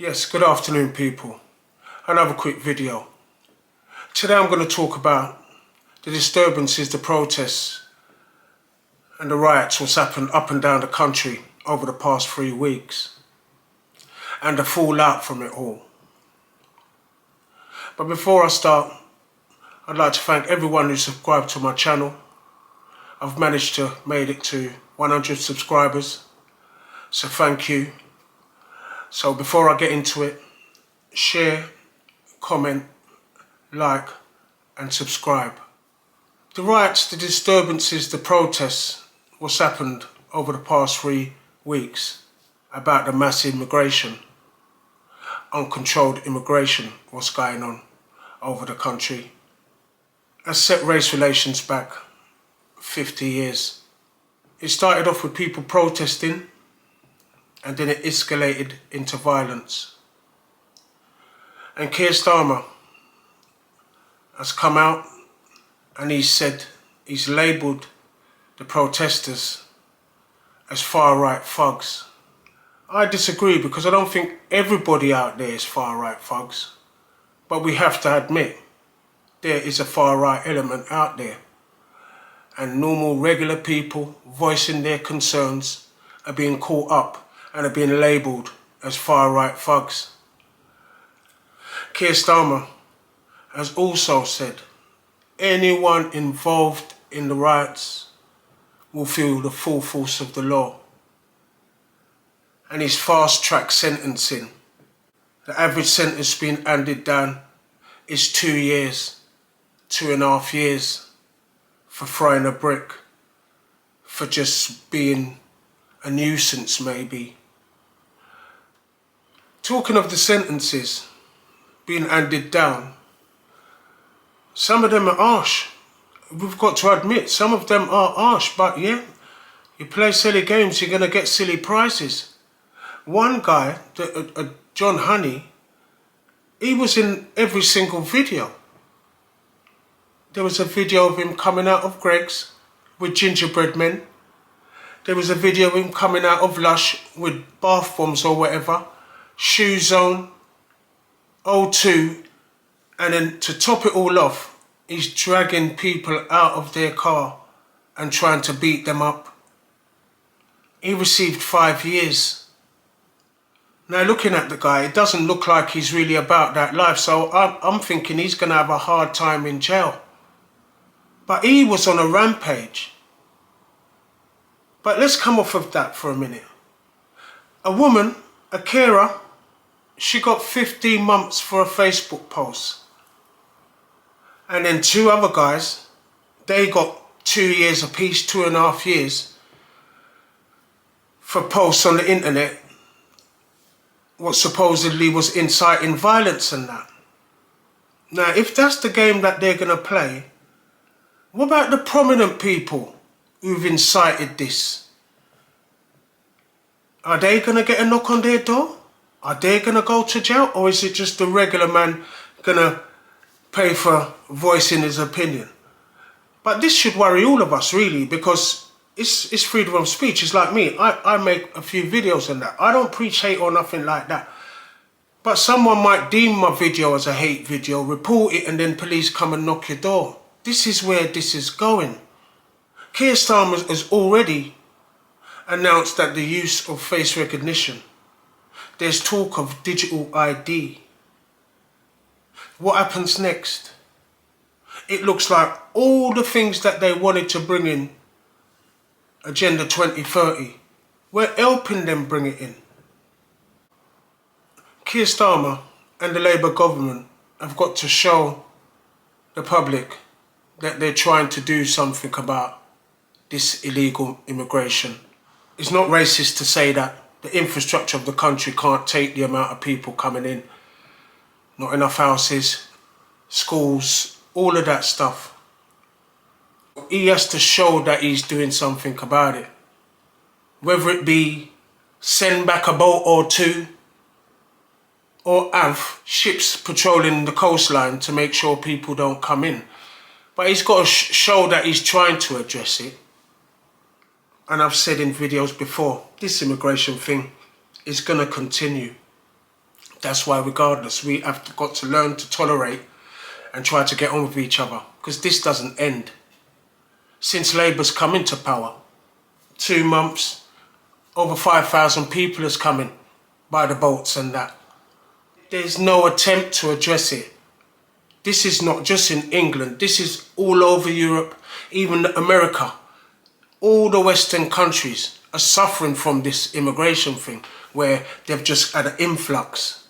Yes, good afternoon people. Another quick video. Today I'm going to talk about the disturbances, the protests and the riots what's happened up and down the country over the past 3 weeks and the fallout from it all. But before I start, I'd like to thank everyone who subscribed to my channel. I've managed to make it to 100 subscribers, so thank you. So before I get into it, share, comment, like and subscribe. The riots, the disturbances, the protests, what's happened over the past 3 weeks about the mass immigration, uncontrolled immigration, what's going on over the country, has set race relations back 50 years. It started off with people protesting and then it escalated into violence. And Kier Starmer has come out and he's labelled the protesters as far-right thugs. I disagree because I don't think everybody out there is far-right thugs, but we have to admit there is a far-right element out there, and normal regular people voicing their concerns are being caught up and are being labelled as far-right thugs. Kier Starmer has also said anyone involved in the riots will feel the full force of the law. And his fast-track sentencing, the average sentence being handed down is 2 years, 2.5 years for throwing a brick, for just being a nuisance maybe. Talking of the sentences being handed down, some of them are harsh. We've got to admit, some of them are harsh, but yeah, you play silly games, you're going to get silly prizes. One guy, John Honey, he was in every single video. There was a video of him coming out of Greg's with gingerbread men. There was a video of him coming out of Lush with bath bombs or whatever, Shoe Zone, O2, and then to top it all off, he's dragging people out of their car and trying to beat them up. He received 5 years. Now looking at the guy, it doesn't look like he's really about that life, so I'm thinking he's going to have a hard time in jail. But he was on a rampage. But let's come off of that for a minute. A woman, a carer, she got 15 months for a Facebook post. And then 2 other guys, they got 2 years apiece, 2.5 years for posts on the internet, what supposedly was inciting violence and that. Now, if that's the game that they're going to play, what about the prominent people who've incited this? Are they going to get a knock on their door? Are they going to go to jail? Or is it just the regular man going to pay for voicing his opinion? But this should worry all of us really, because it's freedom of speech. It's like me, I make a few videos on that. I don't preach hate or nothing like that. But someone might deem my video as a hate video, report it, and then police come and knock your door. This is where this is going. Kier Starmer has already announced that the use of face recognition, there's talk of digital ID. What happens next? It looks like all the things that they wanted to bring in Agenda 2030, we're helping them bring it in. Kier Starmer and the Labour government have got to show the public that they're trying to do something about this illegal immigration. It's not racist to say that the infrastructure of the country can't take the amount of people coming in. Not enough houses, schools, all of that stuff. He has to show that he's doing something about it. Whether it be send back a boat or 2, or have ships patrolling the coastline to make sure people don't come in. But he's got to show that he's trying to address it. And I've said in videos before, this immigration thing is going to continue. That's why regardless, we have got to learn to tolerate and try to get on with each other, because this doesn't end. Since Labour's come into power, 2 months, over 5,000 people has come in by the boats and that. There's no attempt to address it. This is not just in England, this is all over Europe, even America. All the Western countries are suffering from this immigration thing, where they've just had an influx.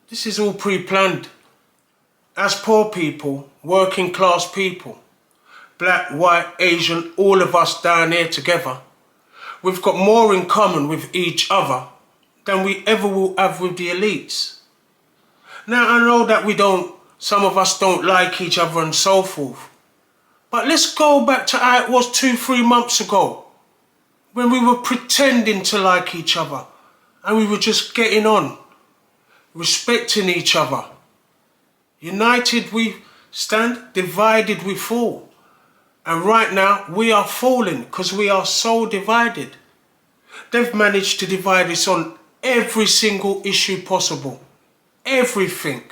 This is all pre-planned. As poor people, working class people, black, white, Asian, all of us down here together, we've got more in common with each other than we ever will have with the elites. Now, I know that some of us don't like each other and so forth, but let's go back to how it was 2-3 months ago, when we were pretending to like each other and we were just getting on, respecting each other. United we stand, divided we fall. And right now we are falling because we are so divided. They've managed to divide us on every single issue possible. Everything.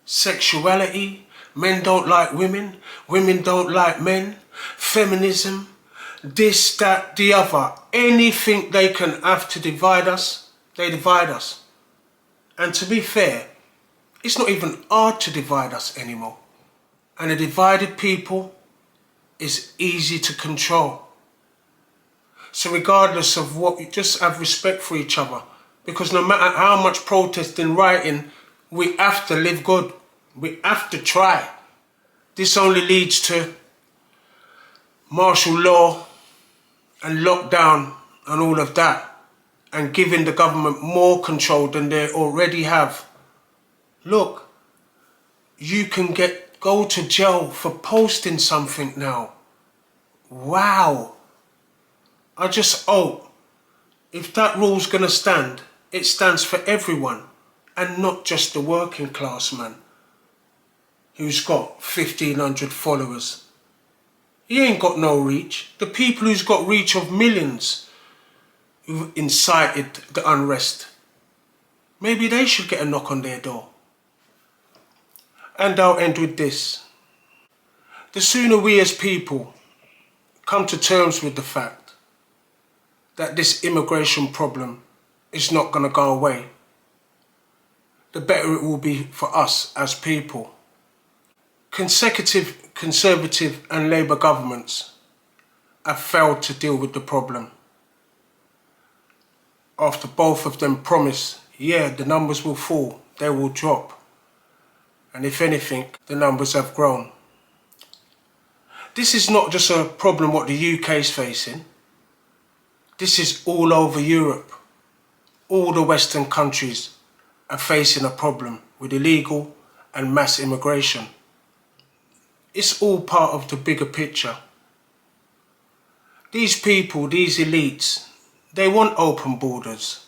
Sexuality, men don't like women, women don't like men, feminism, this, that, the other. Anything they can have to divide us, they divide us. And to be fair, it's not even hard to divide us anymore. And a divided people is easy to control. So regardless of what, you just have respect for each other. Because no matter how much protesting, rioting, we have to live good. We have to try. This only leads to martial law and lockdown and all of that, and giving the government more control than they already have. Look, you can go to jail for posting something now. Wow. I just hope if that rule's gonna stand, it stands for everyone and not just the working class man who's got 1,500 followers. He ain't got no reach. The people who's got reach of millions who incited the unrest, maybe they should get a knock on their door. And I'll end with this. The sooner we as people come to terms with the fact that this immigration problem is not going to go away, the better it will be for us as people. Consecutive Conservative and Labour governments have failed to deal with the problem. After both of them promised, yeah, the numbers will fall, they will drop. And if anything, the numbers have grown. This is not just a problem what the UK is facing. This is all over Europe. All the Western countries are facing a problem with illegal and mass immigration. It's all part of the bigger picture. These people, these elites, they want open borders.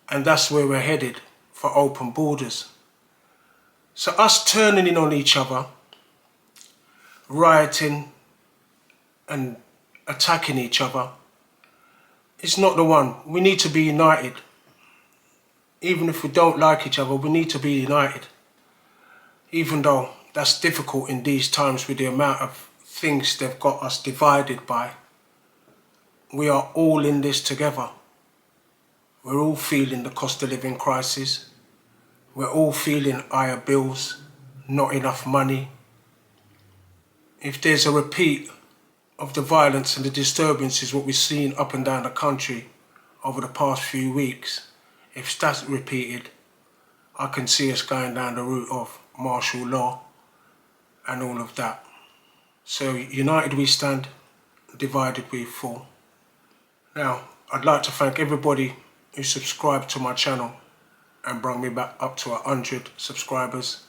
And that's where we're headed, for open borders. So us turning in on each other, rioting and attacking each other, it's not the one. We need to be united. Even if we don't like each other, we need to be united. Even though that's difficult in these times with the amount of things they've got us divided by. We are all in this together. We're all feeling the cost of living crisis. We're all feeling higher bills, not enough money. If there's a repeat of the violence and the disturbances what we've seen up and down the country over the past few weeks, if that's repeated, I can see us going down the route of martial law and all of that. So united we stand, divided we fall. Now, I'd like to thank everybody who subscribed to my channel and brought me back up to 100 subscribers.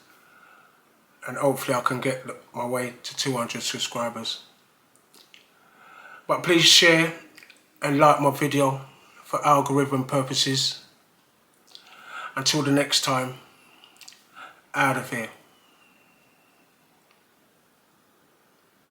And hopefully I can get my way to 200 subscribers. But please share and like my video for algorithm purposes. Until the next time, out of here.